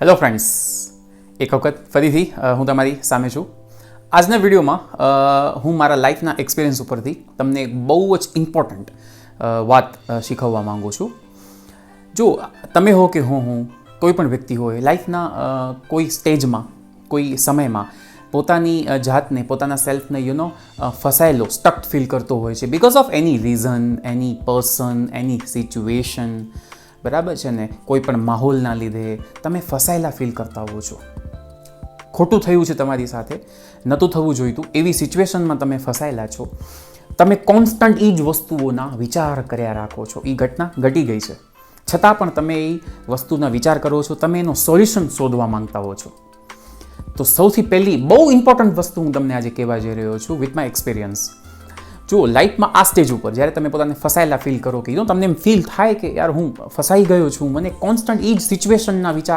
Hello friends, એક વખત ફરીથી હું તમારી સામે છું. આજના વિડીયોમાં હું મારા લાઈફના એક્સપિરિયન્સ ઉપરથી તમને એક બહુ જ ઇમ્પોર્ટન્ટ વાત શીખવવા માગું છું. જો તમે હો કે હું કોઈ પણ વ્યક્તિ હોય લાઈફના કોઈ સ્ટેજમાં, કોઈ સમયમાં પોતાની જાતને, પોતાના સેલ્ફને ફસાયેલો, સ્ટક ફીલ કરતો હોય છે because of any reason, any person, any situation. બરાબર છે ને? કોઈ પણ માહોલના લીધે તમે ફસાયેલા ફીલ કરતા હો છો. ખોટું થયું છે તમારી સાથે, નહોતું થવું જોઈતું, એવી સિચ્યુએશનમાં તમે ફસાયેલા છો. તમે કોન્સ્ટન્ટ એ જ વસ્તુઓના વિચાર કર્યા રાખો છો. એ ઘટના ઘટી ગઈ છે, છતાં પણ તમે એ વસ્તુના વિચાર કરો છો, તમે એનો સોલ્યુશન શોધવા માંગતા હો છો. તો સૌથી પહેલી બહુ ઇમ્પોર્ટન્ટ વસ્તુ હું તમને આજે કહેવા જઈ રહ્યો છું વિથ માય એક્સપિરિયન્સ. જો લાઈફમાં આ સ્ટેજ ઉપર જ્યારે તમે પોતાને ફસાયેલા ફીલ કરો કે તમને એમ ફીલ થાય કે યાર હું ફસાઈ ગયો છું, મને કોન્સ્ટન્ટ એ જ સિચ્યુએશનના વિચાર